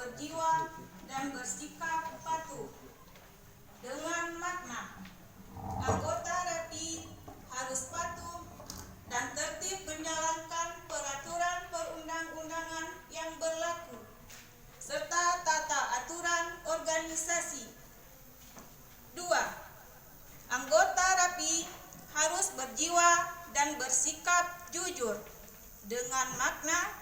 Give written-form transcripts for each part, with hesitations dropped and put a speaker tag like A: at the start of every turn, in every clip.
A: berjiwa dan bersikap patuh. Dengan makna, anggota RAPI harus patuh dan tertib menjalankan peraturan perundang-undangan yang berlaku serta tata aturan organisasi. 2. Anggota RAPI harus berjiwa dan bersikap jujur. Dengan makna,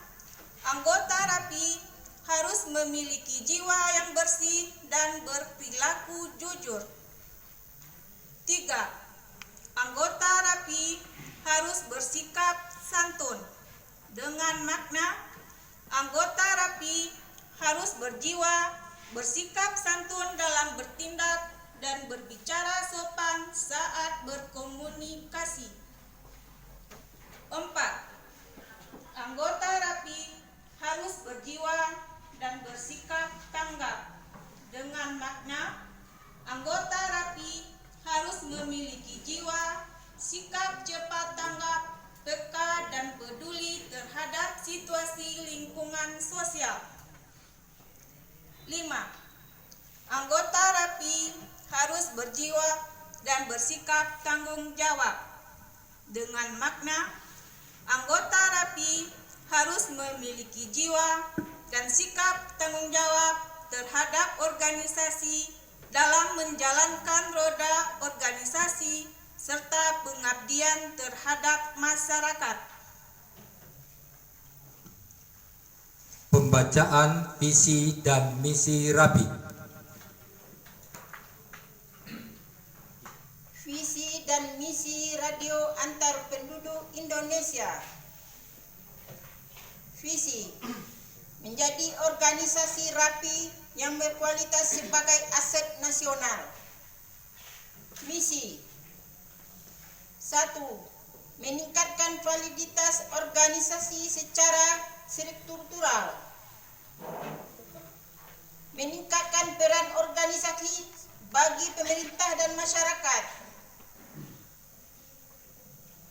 A: anggota RAPI harus memiliki jiwa yang bersih dan berperilaku jujur. 3. Anggota RAPI harus bersikap santun. Dengan makna, anggota RAPI harus berjiwa, bersikap santun dalam bertindak dan berbicara sopan saat berkomunikasi. 4. Anggota RAPI harus berjiwa dan bersikap tanggap. Dengan makna, anggota RAPI harus memiliki jiwa, sikap cepat tanggap, peka dan peduli terhadap situasi lingkungan sosial. 5. Anggota RAPI harus berjiwa dan bersikap tanggung jawab. Dengan makna, anggota RAPI harus memiliki jiwa dan sikap tanggung jawab terhadap organisasi dalam menjalankan roda organisasi serta pengabdian terhadap masyarakat.
B: Pembacaan visi dan misi RAPI.
C: Visi dan misi Radio Antar Penduduk Indonesia. Visi: menjadi organisasi RAPI yang berkualitas sebagai aset nasional. Misi: 1. Meningkatkan validitas organisasi secara struktural. Meningkatkan peran organisasi bagi pemerintah dan masyarakat.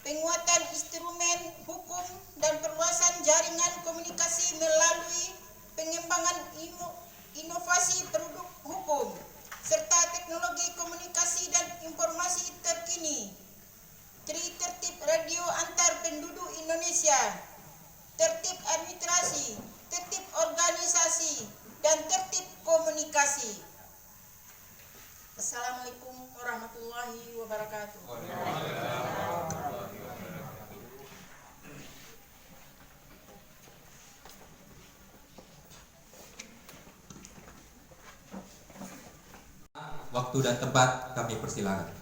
C: Penguatan instrumen hukum dan perluasan jaringan komunikasi melalui pengembangan inovasi produk hukum serta teknologi komunikasi dan informasi terkini. Tertib radio antar penduduk Indonesia, tertib administrasi, tertib organisasi, dan tertib komunikasi. Assalamualaikum warahmatullahi wabarakatuh.
B: Waktu dan tempat kami persilakan.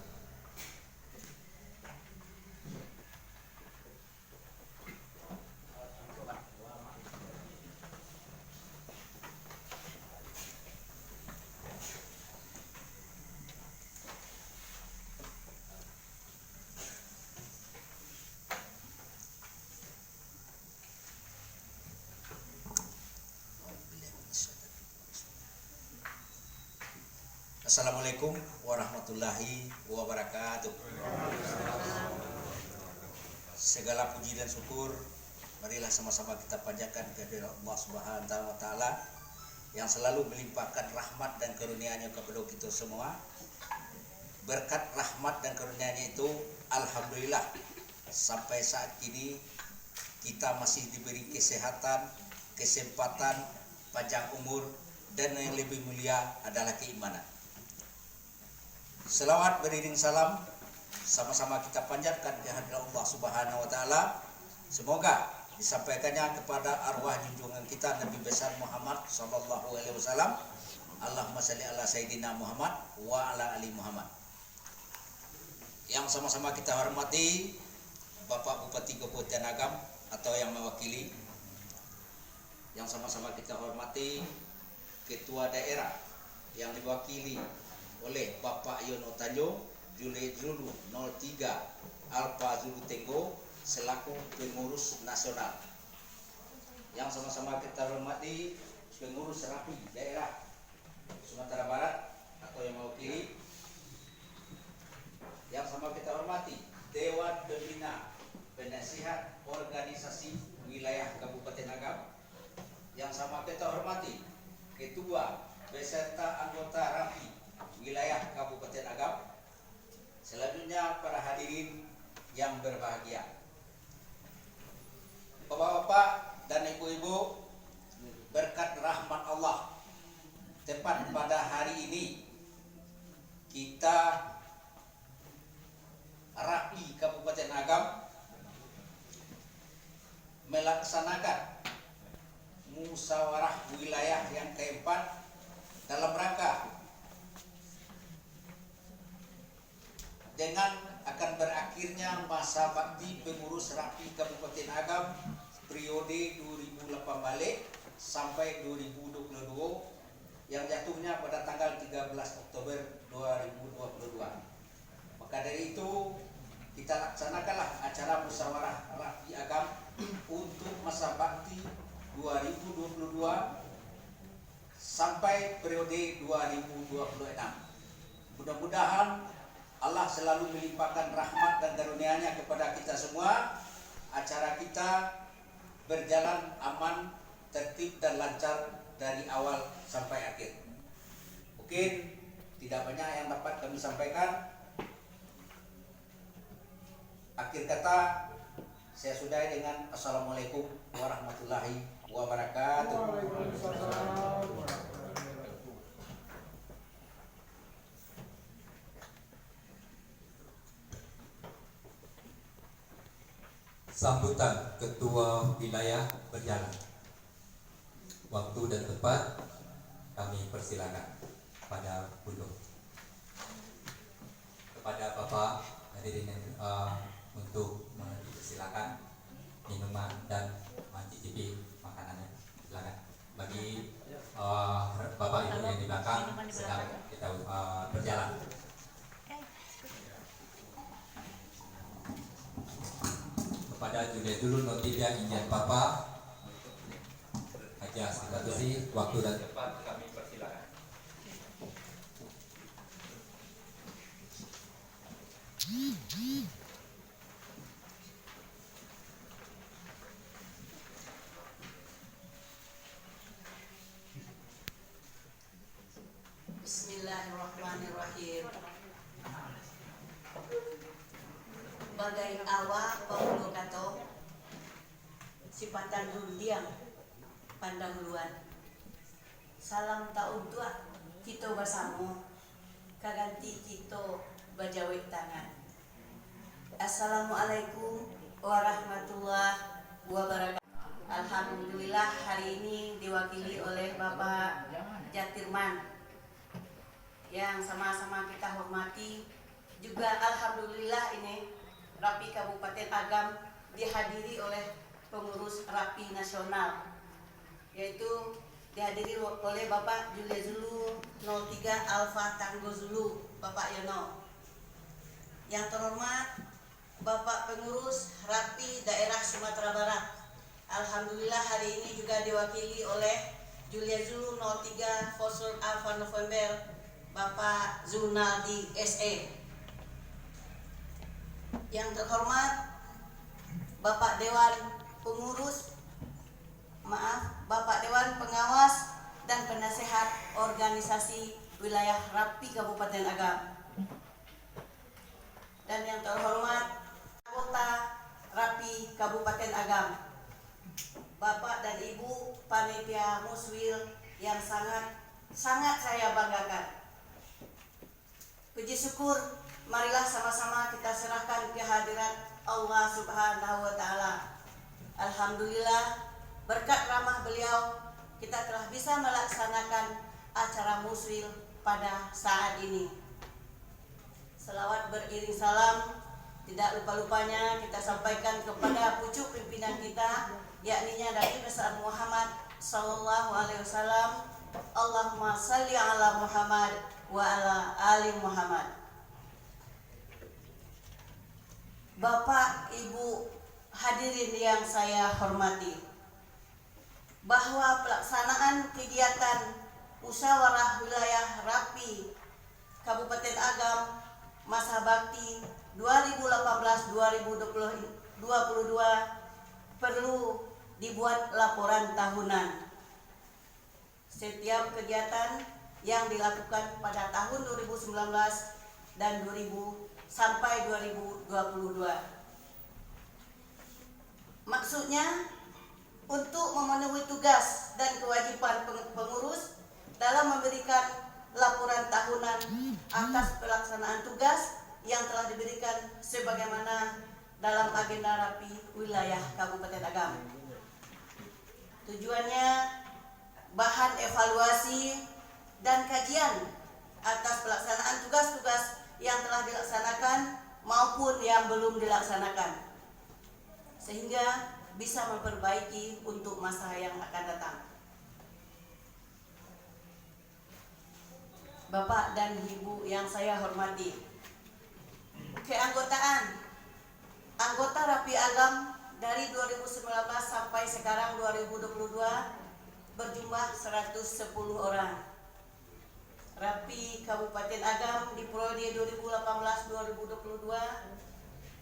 D: Assalamualaikum warahmatullahi wabarakatuh. Segala puji dan syukur marilah sama-sama kita panjatkan kehadirat Allah Subhanahu wa taala yang selalu melimpahkan rahmat dan karunia-Nya kepada kita semua. Berkat rahmat dan karunia-Nya itu alhamdulillah sampai saat ini kita masih diberi kesehatan, kesempatan, panjang umur, dan yang lebih mulia adalah keimanan. Selawat beriring salam sama-sama kita panjatkan kehadirat Allah Subhanahu wa taala. Semoga disampaikannya kepada arwah junjungan kita Nabi besar Muhammad sallallahu alaihi wasallam. Allahumma shalli ala sayyidina Muhammad wa ala ali Muhammad. Yang sama-sama kita hormati Bapak Bupati Kabupaten Agam atau yang mewakili. Yang sama-sama kita hormati Ketua Daerah yang diwakili oleh Bapak Yono Tanjung, Juliet Zulu 03 Alpha Zulu Tango selaku pengurus nasional. Yang sama-sama kita hormati pengurus RAPI daerah Sumatera Barat atau yang mewakili. Yang sama kita hormati Dewan Pembina Penasihat Organisasi Wilayah Kabupaten Agam. Yang sama kita hormati Ketua beserta anggota RAPI wilayah Kabupaten Agam. Selanjutnya para hadirin yang berbahagia, Bapak-bapak dan ibu-ibu, berkat rahmat Allah, tepat pada hari ini kita RAPI Kabupaten Agam melaksanakan musyawarah wilayah yang keempat dalam rangka dengan akan berakhirnya masa bakti pengurus RAPI Kabupaten Agam periode 2018 sampai 2022 yang jatuhnya pada tanggal 13 Oktober 2022. Maka dari itu kita laksanakanlah acara musyawarah RAPI Agam untuk masa bakti 2022 sampai periode 2026. Mudah-mudahan Allah selalu melimpahkan rahmat dan karunia-Nya kepada kita semua. Acara kita berjalan aman, tertib dan lancar dari awal sampai akhir. Mungkin tidak banyak yang dapat kami sampaikan. Akhir kata saya sudahi dengan Assalamualaikum warahmatullahi wabarakatuh.
B: Sambutan Ketua Wilayah berjalan. Waktu dan tempat kami persilakan pada Budo. Kepada Bapak hadirin untuk dipersilakan minuman dan mencicipi makanannya. Silakan. Bagi Bapak Ibu yang di belakang sedang kita berjalan. Kepada Julia dulu Notilia Injan Papa Haja Sikatusi, waktu dan tempat kami persilakan.
A: Bismillahirrahmanirrahim. Bagai awak penghulu kato sipatan hundiang pandang luan. Salam taun tua kita bersama kaganti kita bajawik tangan. Assalamualaikum warahmatullahi wabarakatuh. Alhamdulillah hari ini diwakili oleh Bapak Jatirman yang sama-sama kita hormati. Juga alhamdulillah ini RAPI Kabupaten Agam dihadiri oleh pengurus RAPI nasional, yaitu dihadiri oleh Bapak Julia Zulu 03 Alfa Tango Zulu, Bapak Yono. Yang terhormat Bapak pengurus RAPI daerah Sumatera Barat, alhamdulillah hari ini juga diwakili oleh Julia Zulu 03 Fosfor Alfa November, Bapak Zunaldi SE. Yang terhormat Bapak Dewan Bapak Dewan Pengawas dan Penasehat Organisasi Wilayah RAPI Kabupaten Agam. Dan yang terhormat anggota RAPI Kabupaten Agam, Bapak dan Ibu Panitia Muswil yang sangat saya banggakan. Puji syukur, marilah sama-sama kita serahkan kehadirat Allah Subhanahu wa Ta'ala. Alhamdulillah, berkat ramah beliau kita telah bisa melaksanakan acara muswil pada saat ini. Selawat beriring salam tidak lupa-lupanya kita sampaikan kepada pucuk pimpinan kita, yakninya Nabi besar Muhammad sallallahu alaihi wasallam. Allahumma salli ala Muhammad wa ala ali Muhammad. Bapak, Ibu, hadirin yang saya hormati, bahwa pelaksanaan kegiatan musyawarah wilayah RAPI Kabupaten Agam masa bakti 2018-2022 perlu dibuat laporan tahunan. setiap kegiatan yang dilakukan pada tahun 2019 dan 2000 sampai 2022. Maksudnya untuk memenuhi tugas dan kewajiban pengurus dalam memberikan laporan tahunan atas pelaksanaan tugas yang telah diberikan sebagaimana dalam agenda rapi wilayah Kabupaten Agam. Tujuannya bahan evaluasi dan kajian atas pelaksanaan tugas-tugas yang telah dilaksanakan maupun yang belum dilaksanakan, sehingga bisa memperbaiki untuk masa yang akan datang. Bapak dan Ibu yang saya hormati, keanggotaan anggota Rapi Agam dari 2019 sampai sekarang 2022 berjumlah 110 orang. Rapi Kabupaten Agam di periode 2018-2022,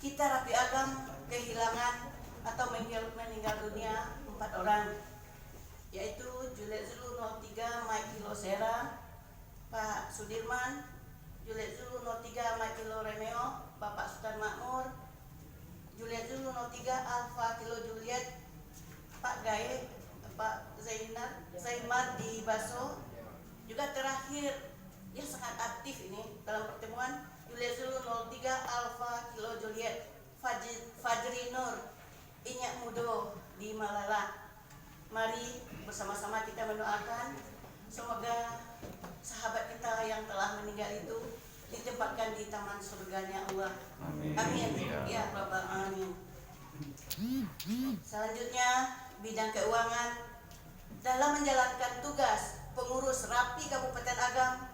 A: kita Rapi Agam kehilangan atau meninggal dunia 4 orang, yaitu Juliet Zulu 03 Mike Kilo Sera, Pak Sudirman, Juliet Zulu 03 Mike Kilo Remeo, Bapak Sultan Makmur, Juliet Zulu 03 Alpha Kilo Juliet, Pak Gaye, Pak Zainmar di Baso. Juga terakhir yang sangat aktif ini dalam pertemuan, Juliet Zulu 03 Alpha Kilo Juliet, Fajri Nur Inyak Mudo di Malala. Mari bersama-sama kita mendoakan semoga sahabat kita yang telah meninggal itu ditempatkan di taman surganya Allah. Amin. Ya Rabbal Alamin. Selanjutnya, bidang keuangan. Dalam menjalankan tugas pengurus Rapi Kabupaten Agam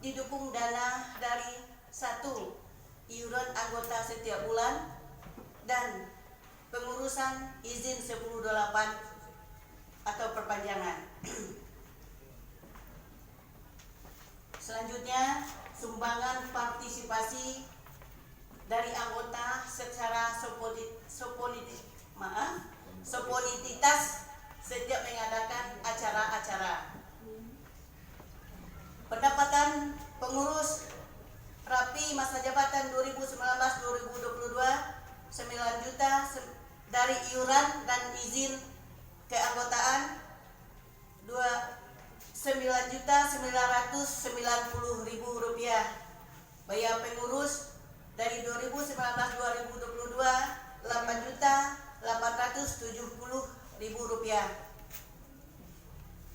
A: didukung dana dari 1. Iuran anggota setiap bulan dan pengurusan izin 1028 atau perpanjangan. Selanjutnya, sumbangan partisipasi dari anggota secara spontanitas setiap mengadakan acara-acara. Pendapatan pengurus Rapi masa jabatan 2019-2022 9 juta dari iuran dan izin keanggotaan, 9.990.000 rupiah. Bayar pengurus dari 2019-2022 8.870.000 rupiah.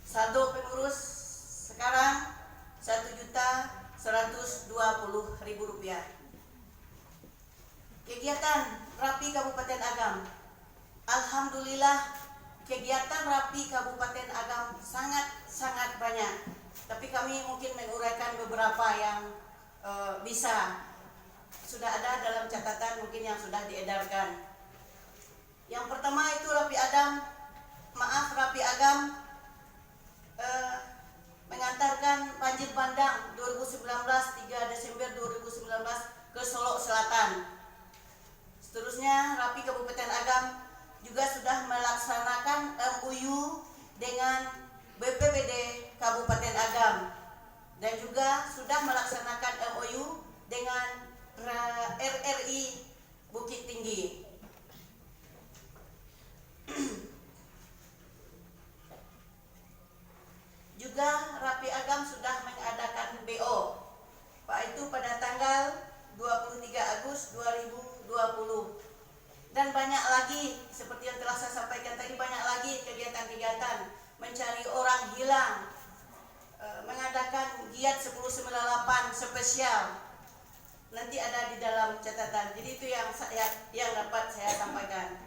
A: Saldo pengurus sekarang 1.120.000 rupiah. Kegiatan Rapi Kabupaten Agam. Alhamdulillah, kegiatan Rapi Kabupaten Agam sangat banyak. Tapi kami mungkin menguraikan beberapa yang sudah ada dalam catatan mungkin yang sudah diedarkan. Yang pertama itu Rapi Agam mengantarkan banjir bandang 2019 3 Desember 2019 ke Solok Selatan. Seterusnya, Rapi Kabupaten Agam juga sudah melaksanakan MOU dengan BPBD Kabupaten Agam dan juga sudah melaksanakan MOU dengan RRI Bukit Tinggi. Juga Rapi Agam sudah mengadakan BO, yaitu pada tanggal 23 Agustus 2020. Dan banyak lagi, seperti yang telah saya sampaikan tadi, banyak lagi kegiatan-kegiatan mencari orang hilang, mengadakan giat 1098 spesial. Nanti ada di dalam catatan. Jadi itu yang dapat saya sampaikan.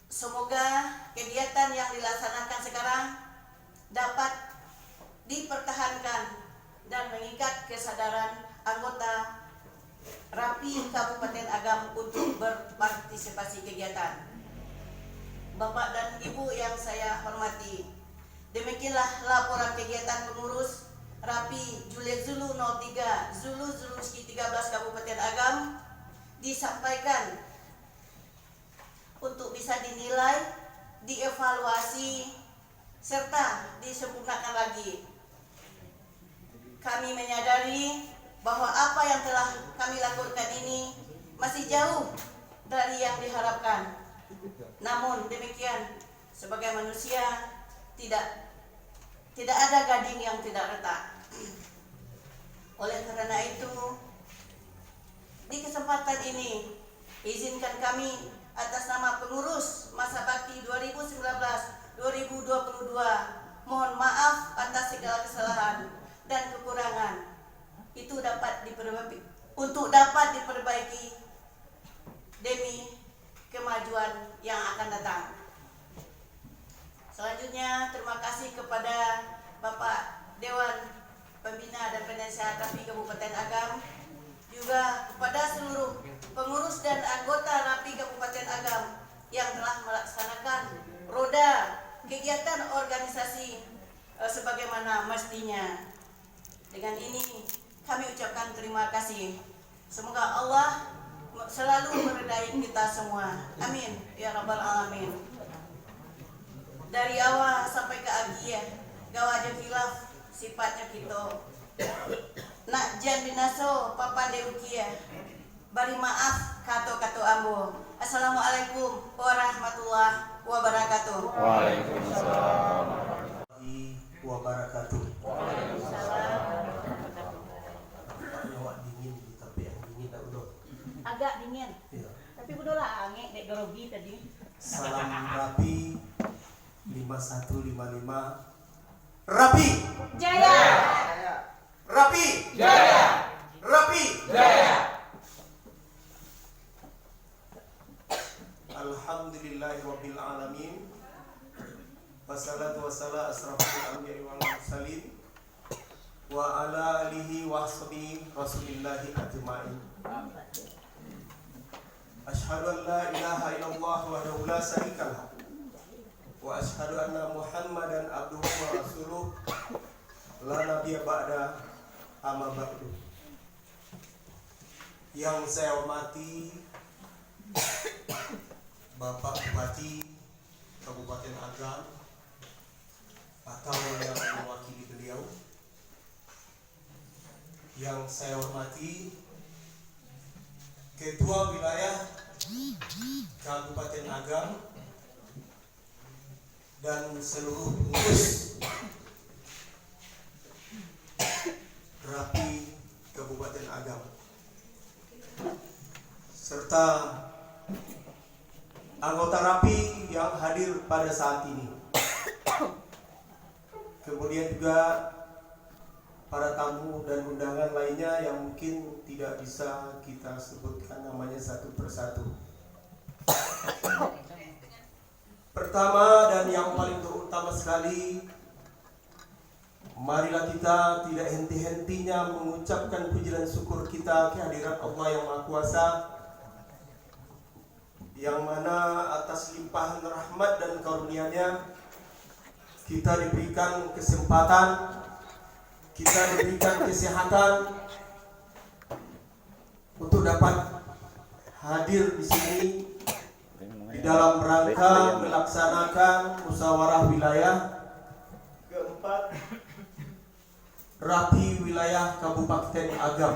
A: Semoga kegiatan yang dilaksanakan sekarang dapat dipertahankan dan mengikat kesadaran anggota Rapi Kabupaten Agam untuk berpartisipasi kegiatan. Bapak dan Ibu yang saya hormati, demikianlah laporan kegiatan pengurus Rapi Juliet Zulu 03 Zuluski 13 Kabupaten Agam disampaikan untuk bisa dinilai, dievaluasi, serta disempurnakan lagi. Kami menyadari bahwa apa yang telah kami lakukan ini masih jauh dari yang diharapkan. Namun demikian, sebagai manusia tidak ada gading yang tidak retak. Oleh karena itu, di kesempatan ini izinkan kami atas nama pengurus Masa Bakti 2019-2022 mohon maaf atas segala kesalahan dan kekurangan. Itu dapat diperbaiki demi kemajuan yang akan datang. Selanjutnya, terima kasih kepada Bapak Dewan Pembina dan Penasehat Rapi Kabupaten Agam, juga kepada seluruh pengurus dan anggota Rapi Kabupaten Agam yang telah melaksanakan roda kegiatan organisasi sebagaimana mestinya. Dengan ini kami ucapkan terima kasih. Semoga Allah selalu meridai kita semua. Amin ya rabbal alamin. Dari awal sampai ke akhir, gawaja khilaf sifatnya kita. Nak jan binaso papan deukia. Bari maaf kato-kato ambo. Assalamualaikum warahmatullahi wabarakatuh.
E: Waalaikumsalam
F: wabarakatuh.
A: Waalaikumsalam.
F: Awak dingin tapi yang dingin tak udah.
A: Agak dingin.
F: Ya.
A: Tapi udah lah angin dek grogi tadi.
F: Salam Rapi 5155. Rapi.
A: Jaya.
F: Rapi.
E: Jaya.
F: Rapi.
E: Jaya.
F: Alhamdulillahirabbil alamin. Wassalatu wassalamu asrafil anbiya'i wal mursalin wa ala alihi wa sahbihi rasulillahi ajma'in. Asyhadu an la ilaha illallah wahdahu la syarikalah wa asyhadu anna Muhammadan abduhu wa rasuluh la nabiyya ba'da amma ba'du. Yang saya hormati Bapak Bupati Kabupaten Agam atau yang mewakili beliau, yang saya hormati Ketua Wilayah Kabupaten Agam dan seluruh pengurus Rapi Kabupaten Agam, serta anggota Rapi yang hadir pada saat ini. Kemudian juga para tamu dan undangan lainnya yang mungkin tidak bisa kita sebutkan namanya satu persatu. Pertama dan yang paling terutama sekali, marilah kita tidak henti-hentinya mengucapkan puji dan syukur kita kehadirat Allah yang Maha Kuasa, yang mana atas limpahan rahmat dan karunia-Nya kita diberikan kesempatan, kita diberikan kesehatan untuk dapat hadir di sini di dalam rangka melaksanakan musyawarah wilayah keempat Rapi Wilayah Kabupaten Agam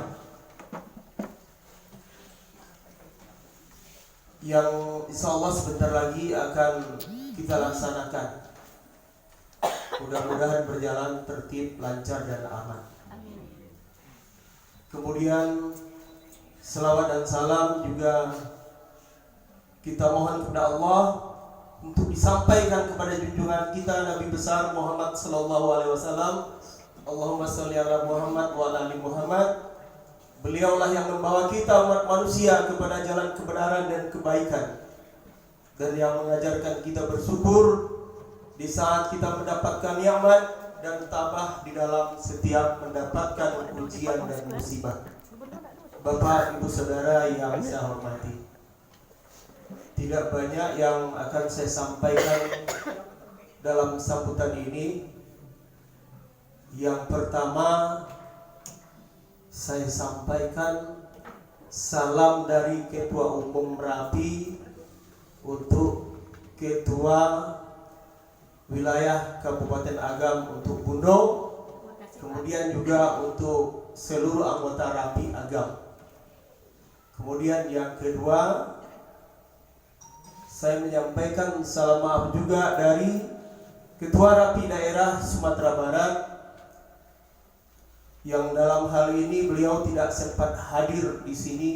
F: yang insya Allah sebentar lagi akan kita laksanakan. Mudah-mudahan berjalan tertib, lancar dan aman. Kemudian selawat dan salam juga kita mohon kepada Allah untuk disampaikan kepada junjungan kita Nabi besar Muhammad sallallahu alaihi wasallam. Allahumma shalli ala Muhammad wa ala ali Muhammad. Beliaulah yang membawa kita umat manusia kepada jalan kebenaran dan kebaikan, dan yang mengajarkan kita bersyukur di saat kita mendapatkan nikmat dan tabah di dalam setiap mendapatkan ujian dan musibah. Bapak, Ibu, Saudara yang saya hormati, tidak banyak yang akan saya sampaikan dalam sambutan ini. Yang pertama, saya sampaikan salam dari Ketua Umum Rapi untuk Ketua Wilayah Kabupaten Agam untuk Bundo, kemudian juga untuk seluruh anggota Rapi Agam. Kemudian yang kedua, saya menyampaikan salam maaf juga dari Ketua Rapi Daerah Sumatera Barat, yang dalam hal ini beliau tidak sempat hadir di sini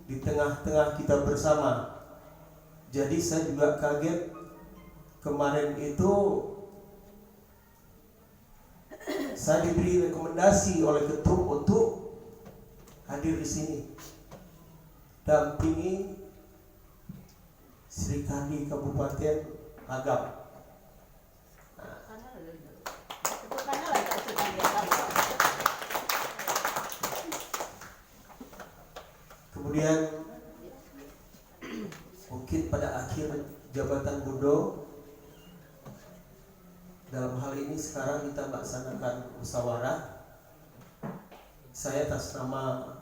F: di tengah-tengah kita bersama. Jadi saya juga kaget kemarin itu saya diberi rekomendasi oleh ketum untuk hadir di sini dampingi Sri Kandi Kabupaten Agam. Kemudian mungkin pada akhir jabatan Bundo, dalam hal ini sekarang kita melaksanakan musyawarah. Saya atas nama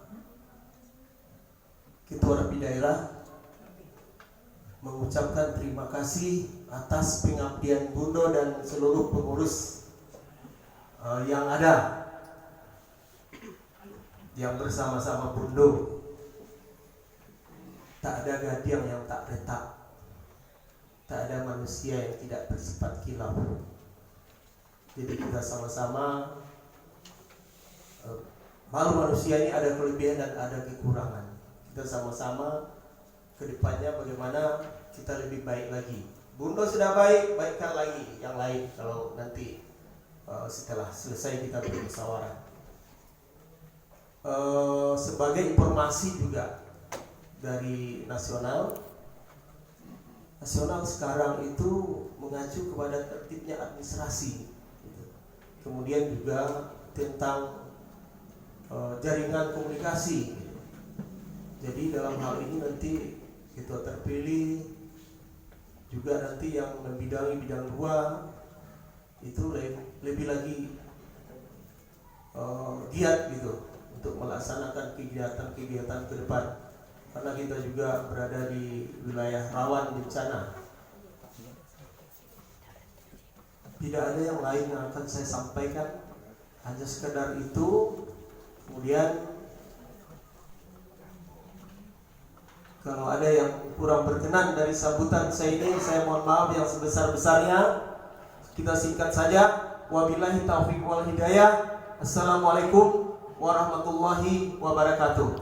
F: Ketua Rapi Daerah mengucapkan terima kasih atas pengabdian Bundo dan seluruh pengurus yang ada yang bersama-sama Bundo. Tak ada gadiang yang tak retak, tak ada manusia yang tidak bersifat kilaf. Jadi kita sama-sama, malu manusia ini ada kelebihan dan ada kekurangan. Kita sama-sama ke depannya bagaimana kita lebih baik lagi. Bundo sudah baik, baikkan lagi yang lain kalau nanti setelah selesai kita bermusyawarah. Sebagai informasi juga dari nasional sekarang itu mengacu kepada tertibnya administrasi, gitu. Kemudian juga tentang jaringan komunikasi, gitu. Jadi dalam hal ini nanti ketua terpilih juga nanti yang membidangi bidang 2 itu lebih lagi giat gitu untuk melaksanakan kegiatan-kegiatan ke depan. Karena kita juga berada di wilayah rawan bencana. Tidak ada yang lain yang akan saya sampaikan, hanya sekedar itu. Kemudian kalau ada yang kurang berkenan dari sambutan saya ini, saya mohon maaf yang sebesar-besarnya. Kita singkat saja. Wabillahi taufiq wal hidayah. Assalamualaikum warahmatullahi wabarakatuh.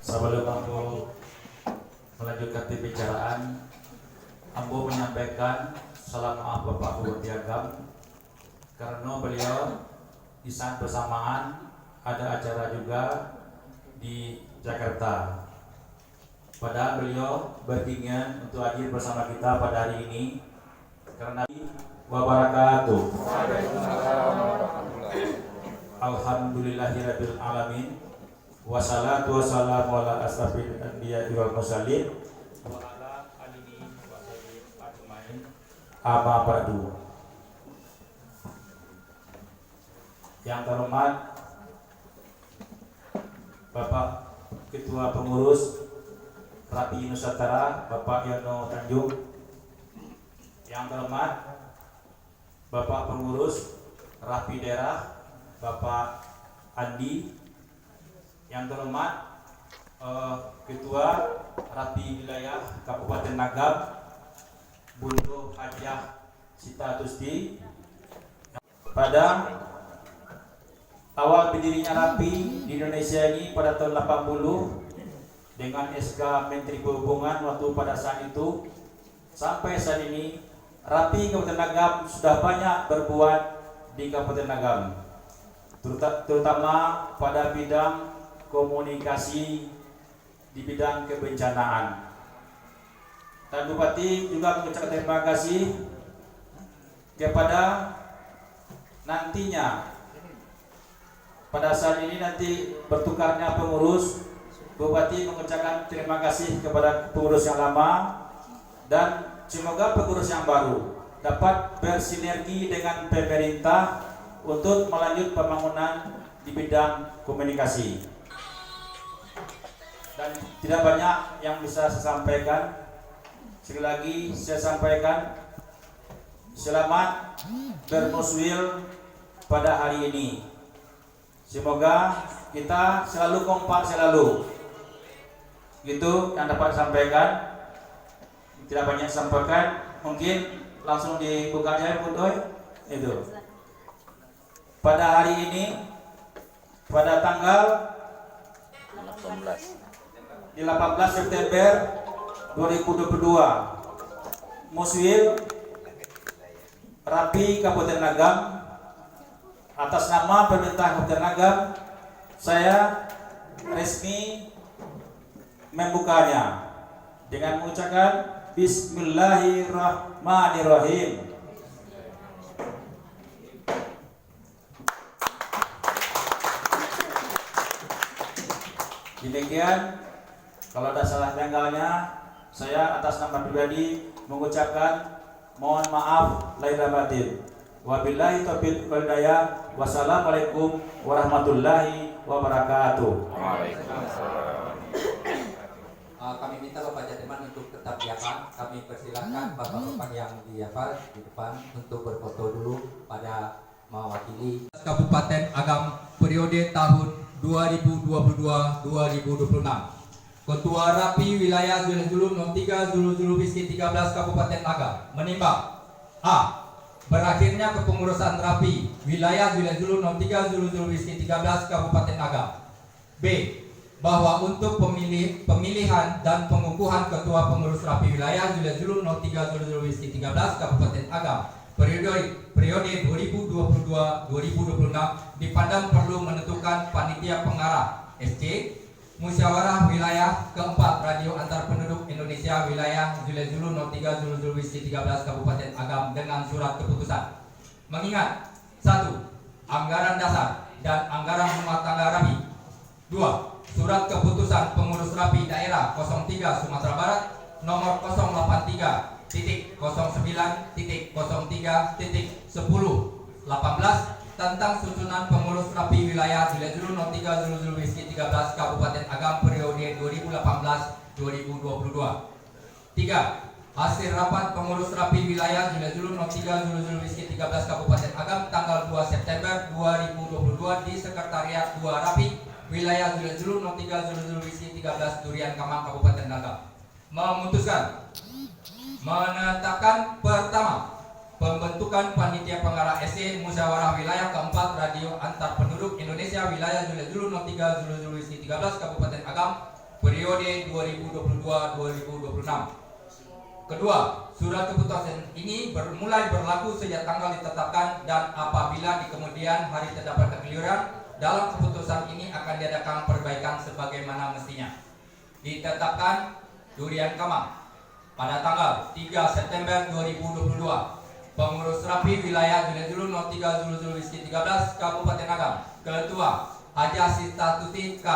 G: Sebelum Ambo melanjutkan pembicaraan, Ambo menyampaikan salam maaf Bapak Bupati Agam karena beliau di saat bersamaan ada acara juga di Jakarta. Padahal beliau berkeinginan untuk hadir bersama kita pada hari ini karena wabarakatuh. Alhamdulillahirabbil alamin. Wassalatu wassalamu ala asrafil anbiya'i wal mursalin wa ala alihi wa sahbihi ajmain. Amma ba'du. Yang terhormat Bapak Ketua Pengurus Rapi Nusantara Bapak Yono Tanjung, yang terhormat Bapak Pengurus Rapi Daerah Bapak Andi, yang terhormat Ketua Rapi Wilayah Kabupaten Agam Bundo Hajah Sita Tusti. Pada awal berdirinya Rapi di Indonesia ini pada tahun 80 dengan SK Menteri Perhubungan waktu pada saat itu, sampai saat ini Rapi Kabupaten Agam sudah banyak berbuat di Kabupaten Agam, terutama pada bidang komunikasi di bidang kebencanaan. Dan Bupati juga mengucapkan terima kasih kepada nantinya pada saat ini nanti bertukarnya pengurus, Bupati mengucapkan terima kasih kepada pengurus yang lama dan semoga pengurus yang baru dapat bersinergi dengan pemerintah untuk melanjut pembangunan di bidang komunikasi. Dan tidak banyak yang bisa saya sampaikan. Sekali lagi saya sampaikan selamat bermuswil pada hari ini. Semoga kita selalu kompak selalu. Gitu yang dapat sampaikan. Tidak banyak sampaikan, mungkin langsung dibuka aja Budoy. Itu. Pada hari ini, pada tanggal 18 September 2022, Muswil Rapi Kabupaten Agam, atas nama pemerintah Kabupaten Agam, saya resmi membukanya dengan mengucapkan Bismillahirrahmanirrahim. Demikian, kalau ada salah tanggalnya, saya atas nama pribadi mengucapkan mohon maaf lahir dan batin. Wabillahi taufiq wal hidayah. Wassalamualaikum warahmatullahi wabarakatuh.
B: Kami minta Bapak Jatiman untuk tetap di hafal. Kami persilakan Bapak-bapak yang di hafal di depan untuk berfoto dulu pada mewakili Kabupaten Agam periode tahun 2022-2026. Ketua Rapi Wilayah Zulul 03 Zulul Whisky 13 Kabupaten Agam menimbang: A. Berakhirnya kepengurusan Rapi Wilayah Zulul 03 Zulul Whisky 13 Kabupaten Agam. B. Bahwa untuk pemilihan dan pengukuhan Ketua Pengurus Rapi Wilayah Zulul 03 Zulul Whisky 13 Kabupaten Agam periode 2022-2026 dipandang perlu menentukan panitia pengarah SC Musyawarah Wilayah keempat Radio Antar Penduduk Indonesia Wilayah Zulul 03 Zulul Whisky 13 Kabupaten Agam dengan surat keputusan. Mengingat 1. Anggaran dasar dan anggaran rumah tangga Rapi. 2. Surat keputusan pengurus Rapi daerah 03 Sumatera Barat nomor 089.03.1018 tentang susunan pengurus Rapi Wilayah Zulul 03 Zulul Whisky 13 Kabupaten Agam periode 2018-2022. 3. Hasil rapat pengurus Rapi Wilayah Zulul 03 Zulul Whisky 13 Kabupaten Agam tanggal 2 September 2022 di Sekretariat 2 Rapi Wilayah Zulul 03 Zulul Whisky 13 Durian Kamang Kabupaten Agam memutuskan menetapkan pertama pembentukan panitia pengarah SC Musyawarah Wilayah keempat Radio Antar Penduduk Indonesia Wilayah Zulul 03 Zulul Whisky 13 Kabupaten Agam periode 2022-2026. Kedua, surat keputusan ini mulai berlaku sejak tanggal ditetapkan dan apabila di kemudian hari terdapat kekeliruan dalam keputusan ini akan diadakan perbaikan sebagaimana mestinya. Ditetapkan Durian Kamang pada tanggal 3 September 2022. Pengurus Rapi Wilayah Zulul 03 Zulul Whisky 13 Kabupaten Agam. Ketua Haja Sita Tuti K.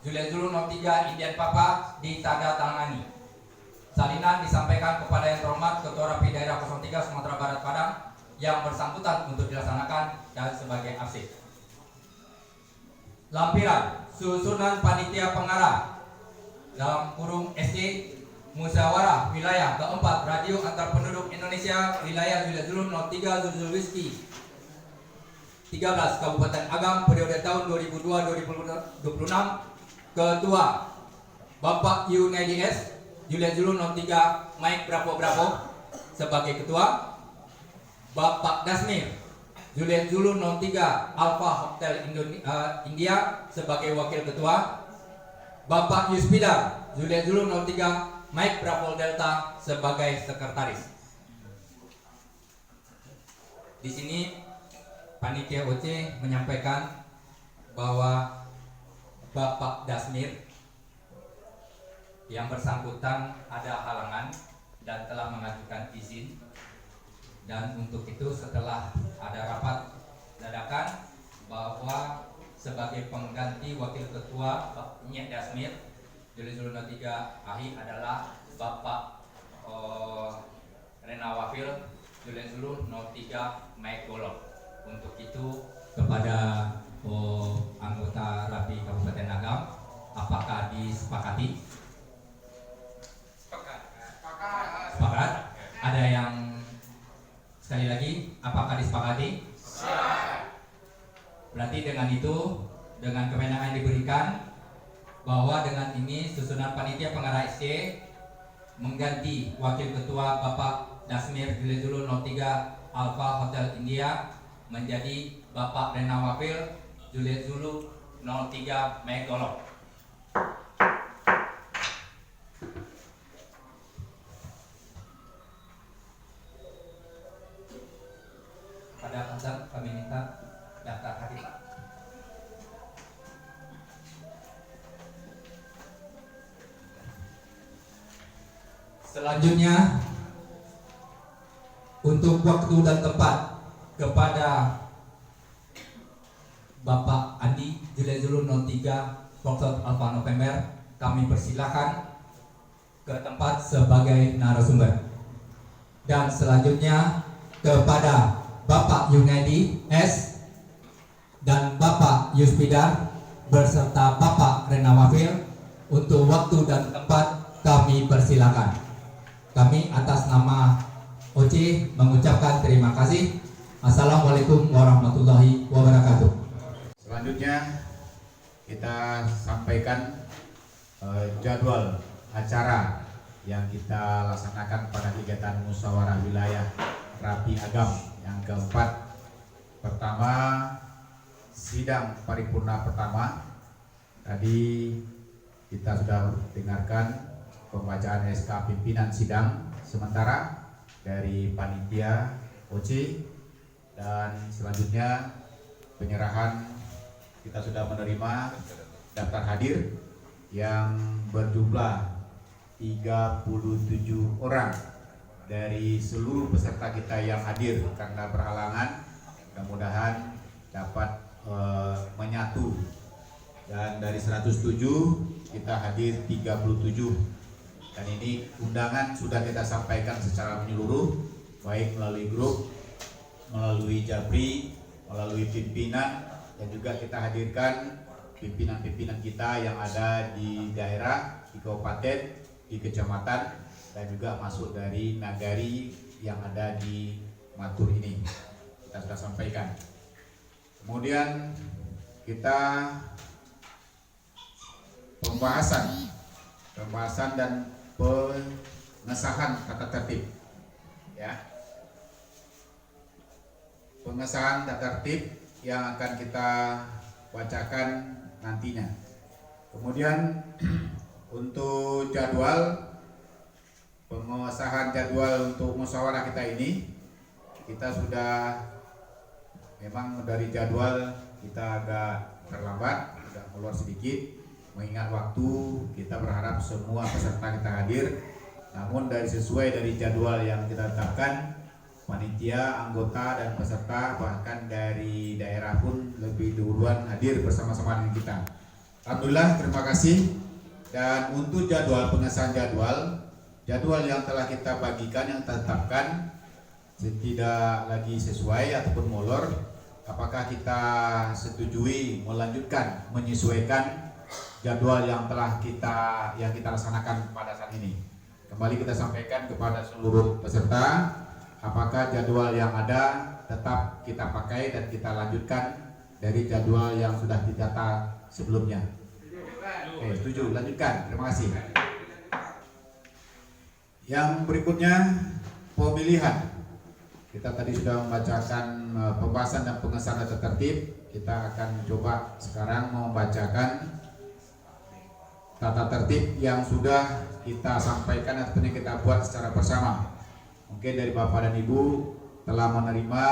B: Zulul 03 Indian Papa ditandatangani. Salinan disampaikan kepada yang terhormat Ketua Rapi Daerah 03 Sumatera Barat Padang yang bersangkutan untuk dilaksanakan dan sebagai arsip. Lampiran susunan panitia pengarah dalam kurung SC Musyawarah Wilayah keempat Radio Antar Penduduk Indonesia Wilayah Zulul 03 Zulul Whisky 13 Kabupaten Agam periode tahun 2002-2026. Ketua Bapak Yunedi S. Zulul 03 Mike Bravo sebagai ketua. Bapak Dasmir Zulul 03 Alpha Hotel India sebagai wakil ketua. Bapak Yuspida Zulul 03 Mike Bravo Delta sebagai sekretaris. Di sini panitia OC menyampaikan bahwa Bapak Dasmir yang bersangkutan ada halangan dan telah mengajukan izin, dan untuk itu setelah ada rapat dadakan bahwa sebagai pengganti wakil ketua Nyek Dasmir Zulul 03 AHI adalah Bapak Rena Wafil Julian Zulu 03 Mike Golok. Untuk itu kepada anggota Rapi Kabupaten Agam, apakah disepakati? Sepakat. Ada yang sekali lagi, apakah disepakati? Berarti dengan itu, dengan kewenangan yang diberikan, bahwa dengan ini susunan panitia pengarah SC mengganti Wakil Ketua Bapak Dasmir Julian Zulu 03 Alfa Hotel India menjadi Bapak Renawapil Julian Zulu 03 Megolok. Pada Hasan kami minta daftar hadir. Selanjutnya untuk waktu dan tempat kepada Bapak Andi Julian Zulu 03 Foxtrot Alpha November, kami persilakan ke tempat sebagai narasumber. Dan selanjutnya kepada Bapak Yunadi S dan Bapak Yuspidar berserta Bapak Renawafil untuk waktu dan tempat kami persilakan. Kami atas nama OC mengucapkan terima kasih. Assalamualaikum warahmatullahi wabarakatuh.
H: Selanjutnya kita sampaikan jadwal acara yang kita laksanakan pada kegiatan musyawarah wilayah Rapi Agam yang keempat. Pertama, sidang paripurna pertama. Tadi kita sudah dengarkan pembacaan SK pimpinan sidang sementara dari panitia OC, dan selanjutnya penyerahan. Kita sudah menerima daftar hadir yang berjumlah 37 orang dari seluruh peserta kita yang hadir karena berhalangan. Mudah-mudahan dapat menyatu, dan dari 107 kita hadir 37. Dan ini undangan sudah kita sampaikan secara menyeluruh, baik melalui grup, melalui Jabri, melalui pimpinan, dan juga kita hadirkan pimpinan-pimpinan kita yang ada di daerah, di kabupaten, di kecamatan, dan juga masuk dari nagari yang ada di Matur ini. Kita sudah sampaikan. Kemudian kita pembahasan dan pengesahan tata tertib, ya, pengesahan tata tertib yang akan kita bacakan nantinya. Kemudian untuk jadwal, pengesahan jadwal untuk musyawarah kita ini, kita sudah memang dari jadwal kita agak terlambat, agak molor sedikit. Mengingat waktu, kita berharap semua peserta kita hadir. Namun sesuai dari jadwal yang kita tetapkan, panitia, anggota, dan peserta bahkan dari daerah pun lebih duluan hadir bersama-sama dengan kita. Alhamdulillah, terima kasih. Dan untuk jadwal, pengesahan jadwal yang telah kita bagikan, yang kita tetapkan, tidak lagi sesuai ataupun molor, apakah kita setujui melanjutkan, menyesuaikan jadwal yang kita laksanakan pada saat ini. Kembali kita sampaikan kepada seluruh peserta, apakah jadwal yang ada tetap kita pakai dan kita lanjutkan dari jadwal yang sudah didata sebelumnya. Oke, setuju, lanjutkan. Terima kasih. Yang berikutnya, pemilihan. Kita tadi sudah membacakan pembahasan dan pengesahan tata tertib. Kita akan coba sekarang membacakan tata tertib yang sudah kita sampaikan ataupun yang kita buat secara bersama. Mungkin dari Bapak dan Ibu telah menerima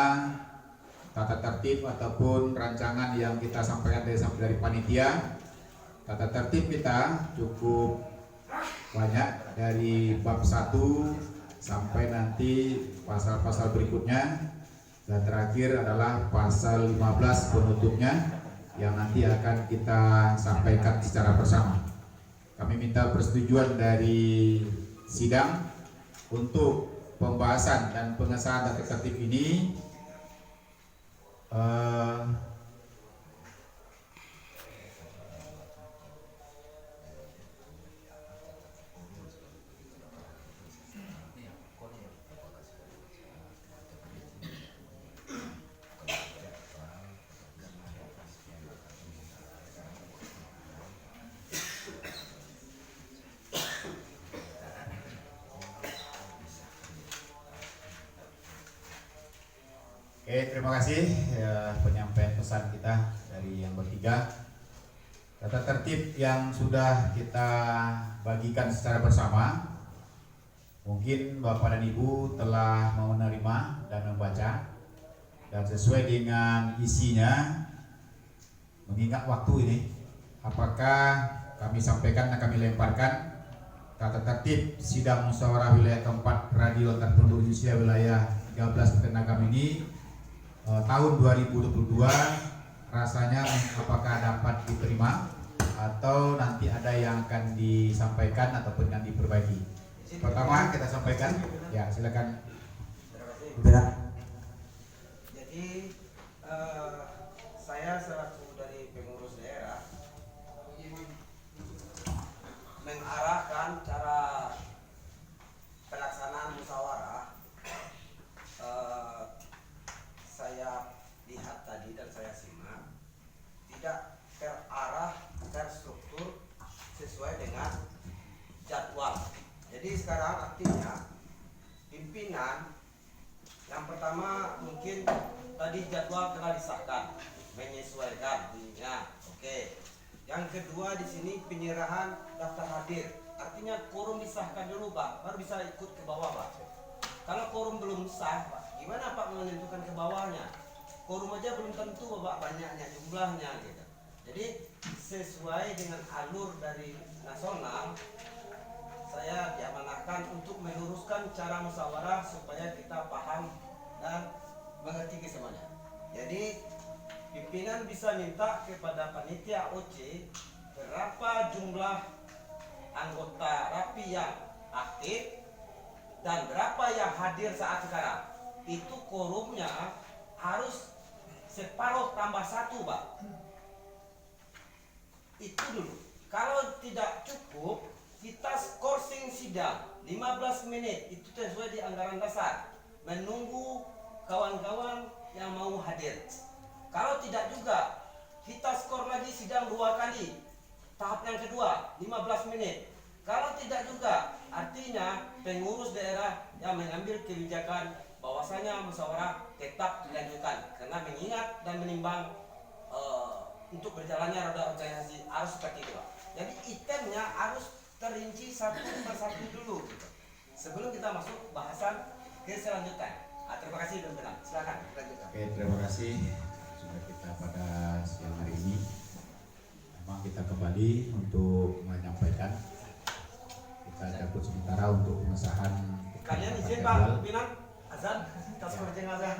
H: tata tertib ataupun rancangan yang kita sampaikan dari panitia. Tata tertib kita cukup banyak, dari bab 1 sampai nanti pasal-pasal berikutnya, dan terakhir adalah pasal 15 penutupnya yang nanti akan kita sampaikan secara bersama. Kami minta persetujuan dari sidang untuk pembahasan dan pengesahan tata tertib ini Oke, terima kasih ya, penyampaian pesan kita dari yang bertiga. Tata tertib yang sudah kita bagikan secara bersama, mungkin Bapak dan Ibu telah menerima dan membaca, dan sesuai dengan isinya, mengingat waktu ini, apakah kami sampaikan dan kami lemparkan tata tertib sidang musyawarah wilayah keempat Radio Antar Penduduk Indonesia wilayah 13 Kabupaten Agam ini tahun 2022 rasanya apakah dapat diterima atau nanti ada yang akan disampaikan ataupun yang diperbaiki. Pertama kita sampaikan, ya silakan.
I: Jadi saya selaku dari pengurus daerah mengarahkan cara pelaksanaan musyawarah. Saya lihat tadi dan saya simak tidak terarah, terstruktur sesuai dengan jadwal. Jadi sekarang artinya pimpinan yang pertama mungkin tadi jadwal telah disahkan, menyesuaikan ininya. Oke. Yang kedua di sini penyerahan daftar hadir. Artinya quorum disahkan dulu, Pak, baru bisa ikut ke bawah, Pak. Kalau quorum belum sah, Pak, gimana Pak menentukan ke bawahnya? Quorum aja belum tentu, Bapak, banyaknya jumlahnya gitu. Jadi sesuai dengan alur dari nasional, saya diamanahkan untuk meluruskan cara musyawarah supaya kita paham dan mengerti semuanya. Jadi pimpinan bisa minta kepada panitia OC berapa jumlah anggota RAPI yang aktif dan berapa yang hadir saat sekarang. Itu quorumnya harus separuh tambah 1, Pak. Itu dulu. Kalau tidak cukup, kita skorsing sidang 15 menit. Itu sesuai di anggaran dasar. Menunggu kawan-kawan yang mau hadir. Kalau tidak juga, kita skor lagi sidang 2 kali. Tahap yang kedua 15 menit. Kalau tidak juga, artinya pengurus daerah yang mengambil kebijakan bahwasanya musyawarah tetap dilanjutkan karena mengingat dan menimbang untuk berjalannya roda organisasi harus seperti itu, Pak. Jadi itemnya harus terinci satu persatu dulu gitu, sebelum kita masuk bahasan ke selanjutnya. Terima kasih teman-teman. Silakan lanjutkan.
H: Oke, terima kasih sudah kita pada siang hari ini. Memang kita kembali untuk menyampaikan, kita cabut sementara untuk pengesahan.
I: Kalian izin Pak pimpinan azan, tasbih azan.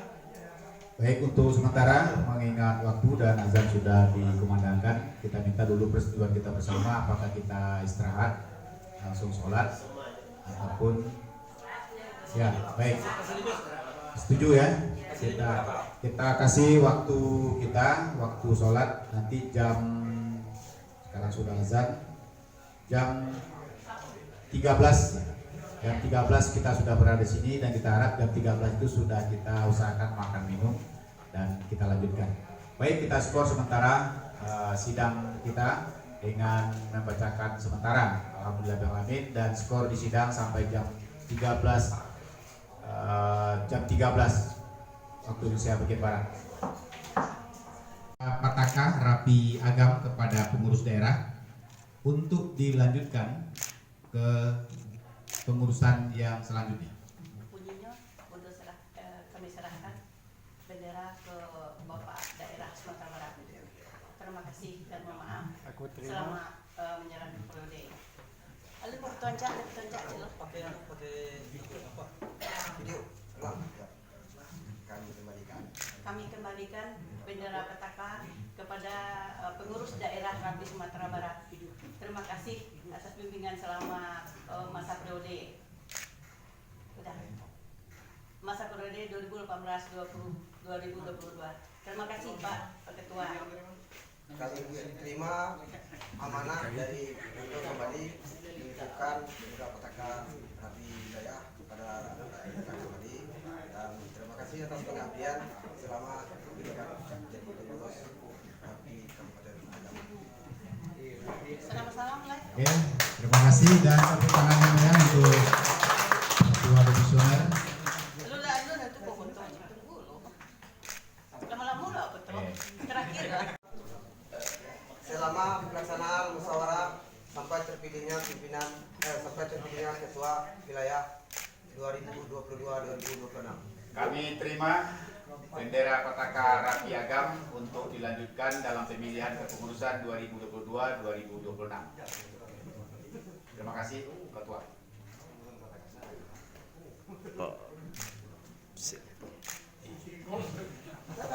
H: Baik, untuk sementara mengingat waktu dan azan sudah dikumandangkan, kita minta dulu persetujuan kita bersama apakah kita istirahat langsung sholat ataupun ya baik, setuju ya, kita kasih waktu kita, waktu sholat nanti jam, sekarang sudah azan jam 13. Jam 13 kita sudah berada di sini dan kita harap jam 13 itu sudah kita usahakan makan minum dan kita lanjutkan. Baik, kita skor sementara sidang kita dengan membacakan sementara alhamdulillah dan skor di sidang sampai jam 13 waktu Indonesia bagian barat. Patakah Rapi Agam kepada pengurus daerah untuk dilanjutkan ke pengurusan yang selanjutnya.
A: Bunyinya untuk kami serahkan bendera ke Bapak Daerah Sumatera Barat. Terima kasih dan mohon maaf selama menjalankan periode. Alun bertonjak jelas.
I: Pakai video.
A: Kami kembalikan bendera petaka kepada pengurus daerah Rapi Sumatera Barat. Terima kasih atas bimbingan selama masa periode. Udah. 2018-2022. Terima kasih Pak Ketua.
I: Kami terima amanah dari untuk kembali menunjukkan beberapa petaka Rapi Wilayah kepada kita kembali, dan terima kasih atas pengabdian selama menjabat jadi pengurus Rapi Kabupaten Agam.
A: Salam-salam lah.
H: Oke, terima kasih dan tepuk tangan yang meriah untuk Ketua Komisioner.
A: Lu lah itu kok betul. Tunggu lu. Lama-lama lah betul. Terakhir lah.
I: Selama pelaksanaan musyawarah sampai terpilihnya ketua wilayah 2022-2026.
H: Kami terima bendera Petaka Rapi Agam untuk dilanjutkan dalam pemilihan kepengurusan 2022-2026. Terima kasih, Ketua.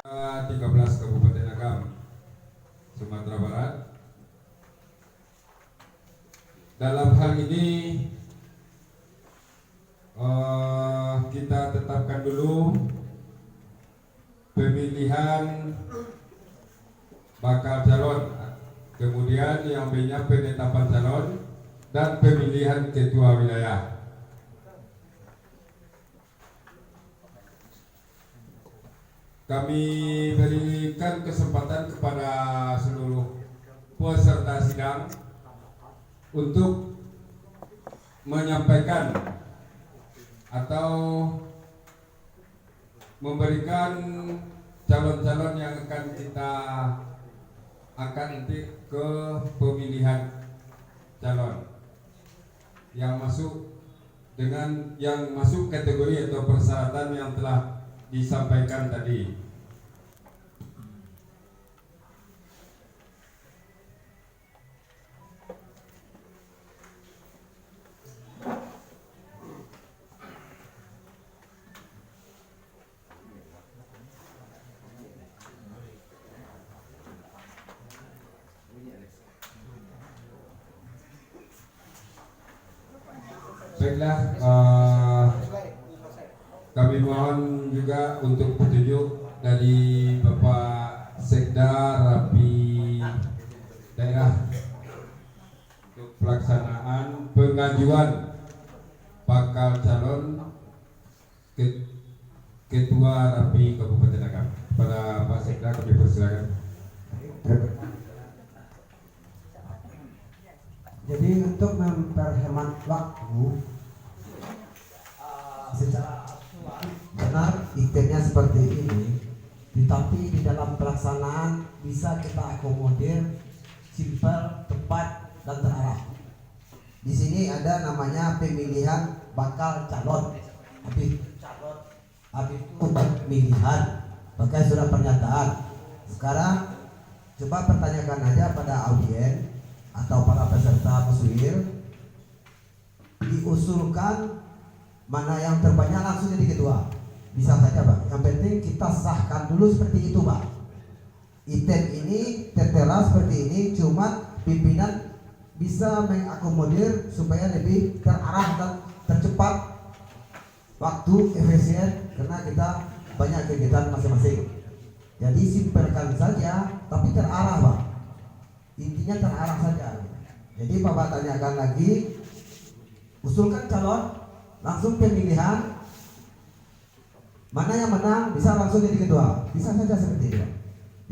J: Nah, 13 Kabupaten Agam, Sumatera Barat. Dalam hal ini kita tetapkan dulu pemilihan bakal calon, kemudian yang B-nya penetapan calon dan pemilihan ketua wilayah. Kami berikan kesempatan kepada seluruh peserta sidang untuk menyampaikan atau memberikan calon-calon yang akan kita angkat nanti ke pemilihan calon yang masuk dengan yang masuk kategori atau persyaratan yang telah disampaikan tadi. Baiklah, kami mohon juga untuk petunjuk dari Bapak Sekda Rapi Daerah untuk pelaksanaan pengajuan bakal calon Ketua Rapi Kabupaten Agam. Pada Pak Sekda kami persilakan.
K: Jadi untuk memperhemat waktu, secara benar itemnya seperti ini, tetapi di dalam pelaksanaan bisa kita akomodir simpel, tepat, dan terarah. Di sini ada namanya pemilihan bakal calon. Habis itu pemilihan, pakai surat pernyataan. Sekarang coba pertanyakan aja pada audien atau para peserta muswir, diusulkan mana yang terbanyak langsung jadi ketua. Bisa saja Pak, yang penting kita sahkan dulu seperti itu Pak. Item ini tertera seperti ini, cuma pimpinan bisa mengakomodir supaya lebih terarah dan tercepat waktu, efisien, karena kita banyak kegiatan masing-masing. Jadi simpelkan saja tapi terarah Pak, intinya terarah saja. Jadi Bapak tanyakan lagi, usulkan calon, langsung pemilihan, mana yang menang bisa langsung jadi ketua, bisa saja seperti itu.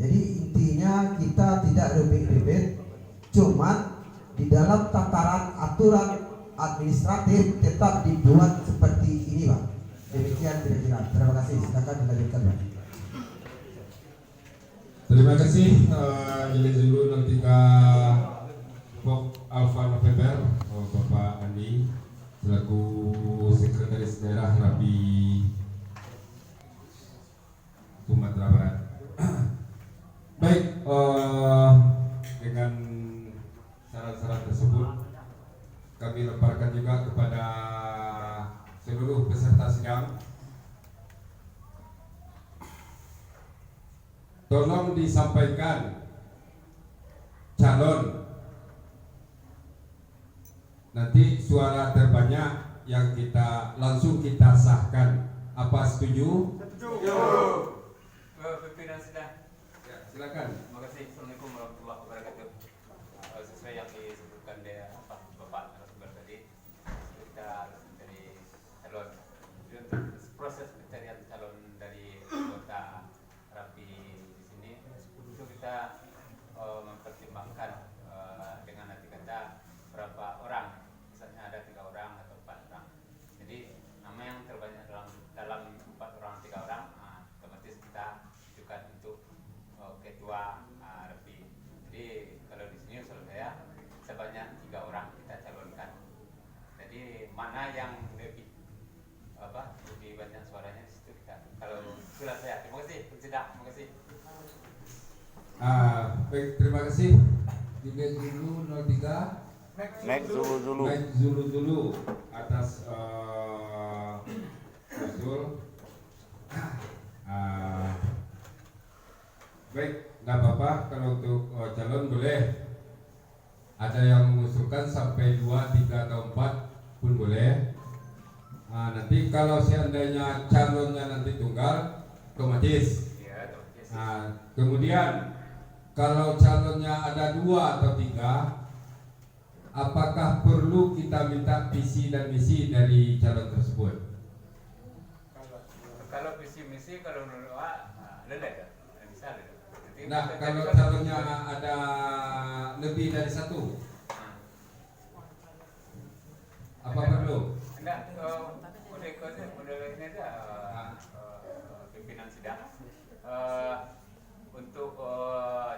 K: Jadi intinya kita tidak ribet-ribet, cuma di dalam tataran aturan administratif tetap dibuat seperti ini Pak. Demikian kira-kira. Terima kasih. Silakan dilanjutkan Pak.
J: Terima kasih. Ini dulu nanti ke Pok Alfa November, Bapak Andi selaku Sekretaris Daerah Rapi Sumatera Barat. Baik, dengan syarat-syarat tersebut kami lemparkan juga kepada seluruh peserta sidang. Tolong disampaikan calon, nanti suara terbanyak yang kita langsung kita sahkan Apa setuju?
B: Setuju. Pimpinan sidang.
J: Ya, silakan.
B: Terima kasih. Assalamualaikum warahmatullahi wabarakatuh. Sesuai yang disebutkan Bapak narasumber tadi, kita harus mencari calon. Jadi untuk proses pencarian calon dari anggota Rapi di sini, itu kita mempertimbangkan dengan nanti kata berapa orang, misalnya ada 3 orang atau 4 orang. Jadi nama yang terbanyak dalam 4 orang 3 orang, otomatis kita ajukan untuk ketua Rapi. Jadi kalau di sini usul saya sebanyak 3 orang kita calonkan. Jadi mana yang lebih banyak suaranya di situ kita. Kalau usulan saya. Terima kasih. Terima kasih.
J: Baik, terima kasih. Juga Zulu 03.
E: Mek Zulu.
J: Mek Zulu atas usul. Baik, nggak apa-apa kalau untuk calon boleh. Ada yang mengusulkan sampai 2, 3 atau 4 pun boleh. Nanti kalau seandainya calonnya nanti tunggal, otomatis. Kemudian kalau calonnya ada 2 atau 3, apakah perlu kita minta visi dan misi dari calon tersebut?
B: Kalau visi misi kalau menurut leleh, bisa leleh.
J: Nah, kalau calonnya ada lebih dari 1, apa perlu?
B: Enggak, model ini aja pimpinan sidang untuk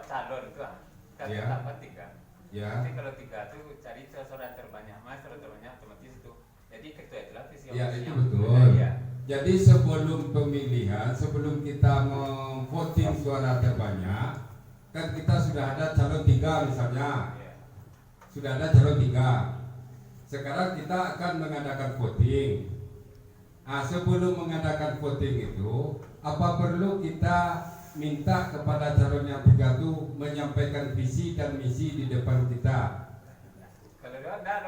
B: calon itu kita tetapkan 3. Nanti kalau 3 itu cari suara terbanyak, suara terbanyak otomatis itu. Jadi ketua itulah visi.
J: Ya, itu betul. Jadi sebelum pemilihan, sebelum kita memvoting suara terbanyak, kan kita sudah ada calon 3 misalnya. Sudah ada calon 3. Sekarang kita akan mengadakan voting. Sebelum mengadakan voting itu, apa perlu kita minta kepada calon yang 3 itu menyampaikan visi dan misi di depan kita?
B: Kalau tidak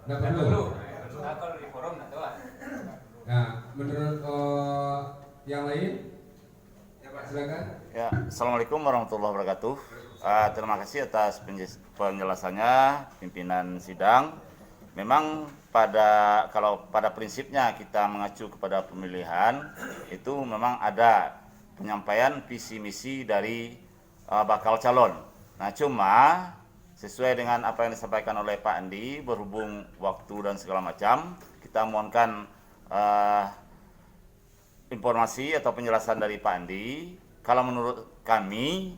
J: perlu.
B: Kalau di forum tidak tahu.
J: Nah, menurut yang lain, ya Pak, silakan.
E: Ya, Assalamualaikum warahmatullahi wabarakatuh. Terima kasih atas penjelasannya pimpinan sidang. Memang kalau pada prinsipnya kita mengacu kepada pemilihan itu memang ada penyampaian visi misi dari bakal calon. Nah, cuma sesuai dengan apa yang disampaikan oleh Pak Andi, berhubung waktu dan segala macam, kita mohonkan informasi atau penjelasan dari Pak Andi. Kalau menurut kami,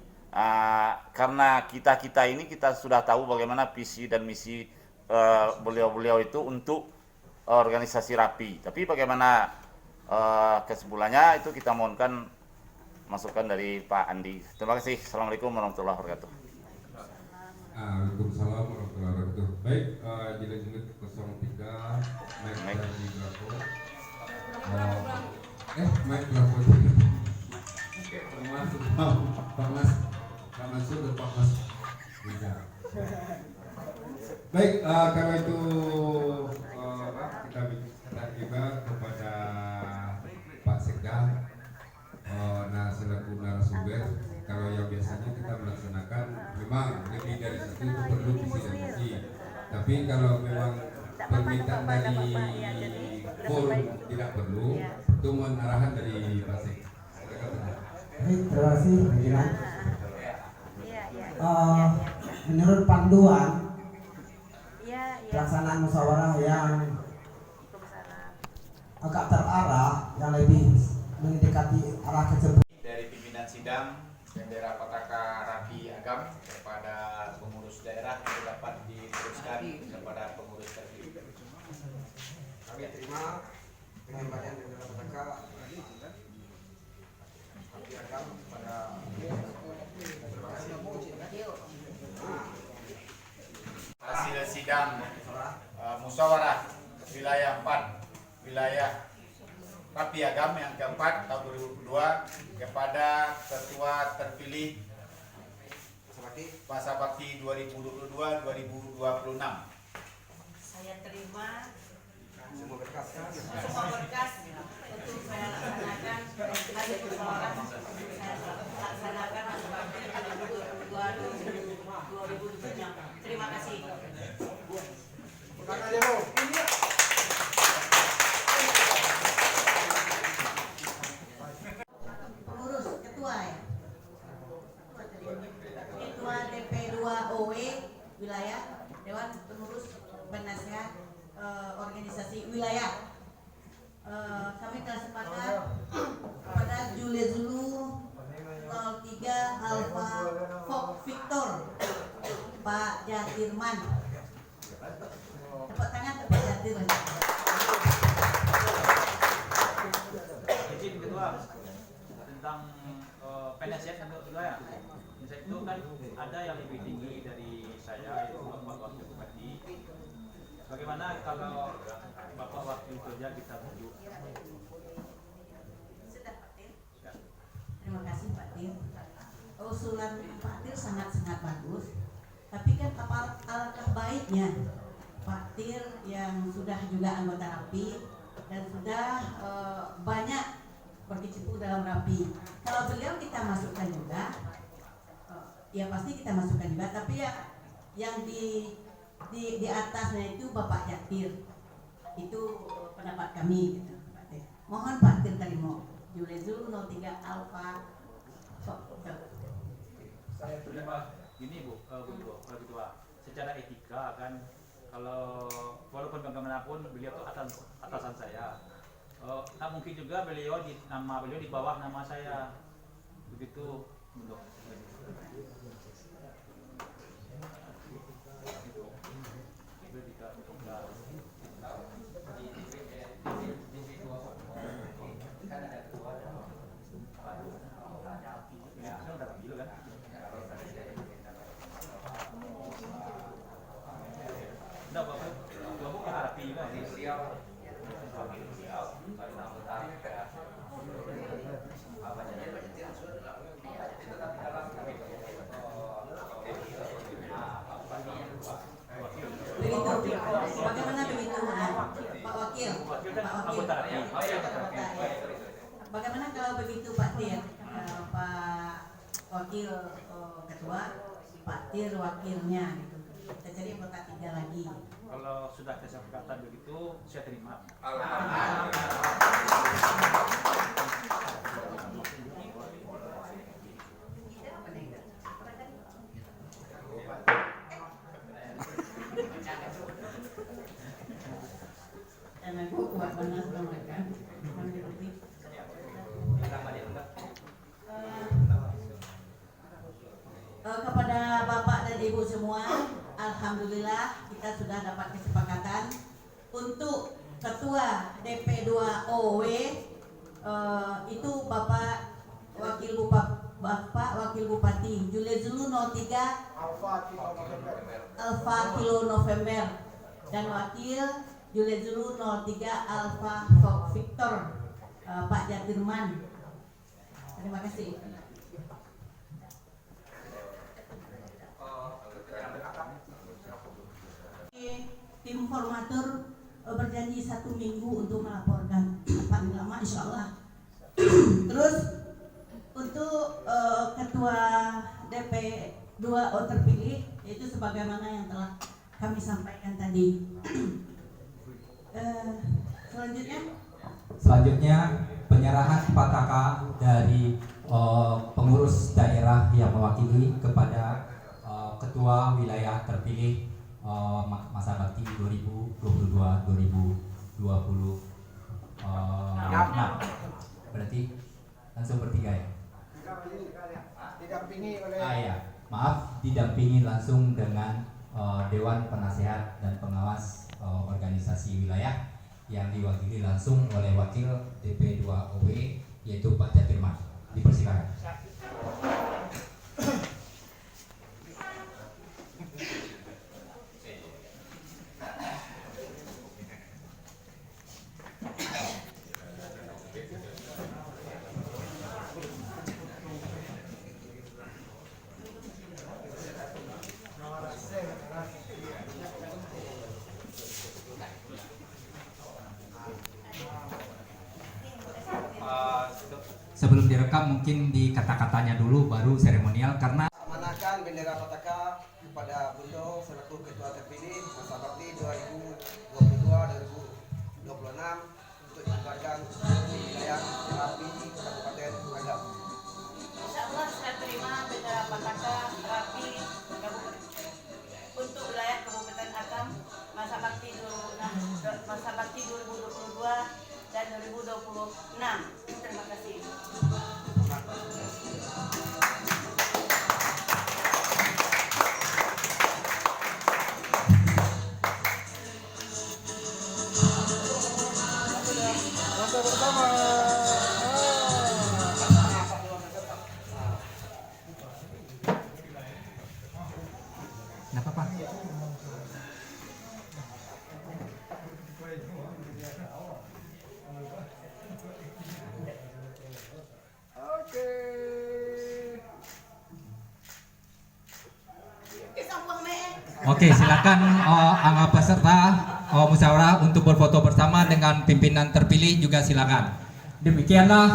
E: karena kita ini kita sudah tahu bagaimana visi dan misi beliau-beliau itu untuk organisasi Rapi. Tapi bagaimana kesimpulannya itu kita mohonkan masukan dari Pak Andi. Terima kasih. Assalamualaikum warahmatullahi wabarakatuh.
J: Waalaikumsalam warahmatullahi wabarakatuh. Baik, jilid 03 Mike dari Bravo. Mike Bravo. Pak Mansur dan Pak Mas. Baik, karena itu kita minta juga kepada Pak Sekda, selaku narasumber, kalau yang biasanya kita melaksanakan memang lebih dari 1 itu perlu visi dan misi. Tapi kalau memang permintaan dari forum tidak perlu, itu mohon arahan dari Pak Sekda.
K: Baik, terima kasih pimpinan. Menurut panduan pelaksanaan musyawarah yang agak terarah, yang lebih mendekati arah kecepatan
H: dari pimpinan sidang bendera Pataka Rapi Agam kepada pengurus daerah yang dapat diteruskan kepada pengurus terpilih.
I: Kami terima penyampaian bendera Pataka Rapi Agam pada
H: hasil sidang musyawarah wilayah 4 wilayah Rapi Agam yang keempat tahun 2022 kepada ketua terpilih masa bakti 2022-2026.
A: Saya terima
I: semua berkas.
A: wilayah. Kami telah sepakat kepada Julia Zulu 03 Alpha Fox Victor Pak Jatirman. Tepuk tangan Pak Jatirman.
G: Izin kedua tentang penasihat untuk wilayah. Saya itu kan ada yang lebih tinggi dari saya, yaitu Bapak Wakil Bupati. Bagaimana kalau Bapak Wakil kerja kita tunjuk?
A: Sudah Pak Tir. Terima kasih Pak Tir. Usulan Pak Tir sangat-sangat bagus. Tapi kan alangkah baiknya Pak Tir yang sudah juga anggota RAPI dan sudah banyak berkecimpung dalam RAPI. Kalau beliau kita masukkan juga, ya pasti kita masukkan juga. Tapi ya yang di atasnya itu Bapak Jatir. Itu pendapat kami gitu, Pak Tir. Mohon Pak Tir terima. Julia Zulu 03 Alpha.
G: Saya terima gini Bu Ketua. Secara etika kan, kalau walaupun bagaimanapun beliau itu atasan saya, tak mungkin juga nama beliau di bawah nama saya, begitu Bu.
A: Bagaimana begitu Pak Wakil? Bagaimana kalau begitu Pak Tir? Pak Wakil Ketua, Pak Tir wakilnya gitu. Kita cari anggota 3 lagi.
G: Kalau sudah kesepakatan begitu, saya terima.
A: Dan aku kuat panas dong kan. Kepada Bapak dan Ibu semua, alhamdulillah kita sudah dapat kesepakatan untuk Ketua DP2OW itu Bapak Wakil Bupati Julia Zulu 03 Alpha Kilo November dan Wakil Julia Zulu 03 Alpha Fox Victor Pak Jatirman. Terima kasih. Tim formatur berjanji 1 minggu untuk melaporkan paling lama insya Allah. Terus untuk ketua DP2O terpilih yaitu sebagaimana yang telah kami sampaikan tadi.
B: Selanjutnya penyerahan pataka dari pengurus daerah yang mewakili kepada ketua wilayah terpilih masa bakti 2022-2026. Berarti langsung bertiga ya?
I: Didampingi oleh
B: ya. Maaf, didampingi langsung dengan Dewan Penasehat dan Pengawas Organisasi Wilayah yang diwakili langsung oleh Wakil DP2OW yaitu Pak Jatirman. Dipersilakan. Sebelum direkam mungkin di kata-katanya dulu baru seremonial karena
I: amanahkan bendera pataka kepada Bundo selaku ketua terpilih masa bakti 2022-2026 untuk dikibarkan di wilayah RAPI Kabupaten Agam.
A: Insyaallah saya terima bendera pataka RAPI untuk wilayah Kabupaten Agam masa bakti 2022-2026. 2026. Terima kasih.
B: Kenapa Pak? Oke, silakan anggota peserta musyawarah untuk berfoto bersama dengan pimpinan terpilih juga silakan. Demikianlah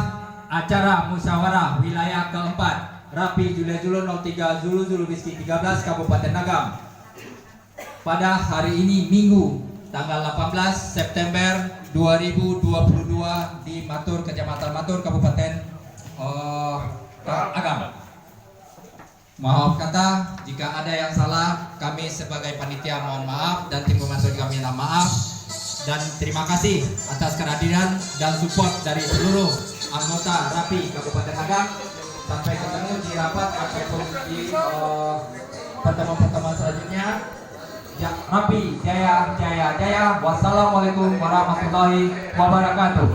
B: acara musyawarah wilayah keempat Rapi Julia Zulu 03 Zulu Zulu Whiskey 13 Kabupaten Agam pada hari ini Minggu tanggal 18 September 2022 di Matur, Kecamatan Matur, Kabupaten Agam. Maaf kata, jika ada yang salah, kami sebagai panitia mohon maaf dan tim pemantau kami minta maaf. Dan terima kasih atas kehadiran dan support dari seluruh anggota Rapi Kabupaten Agam. Sampai ketemu di rapat ataupun di pertemuan-pertemuan selanjutnya. Rapi Jaya Jaya Jaya. Wassalamualaikum warahmatullahi wabarakatuh.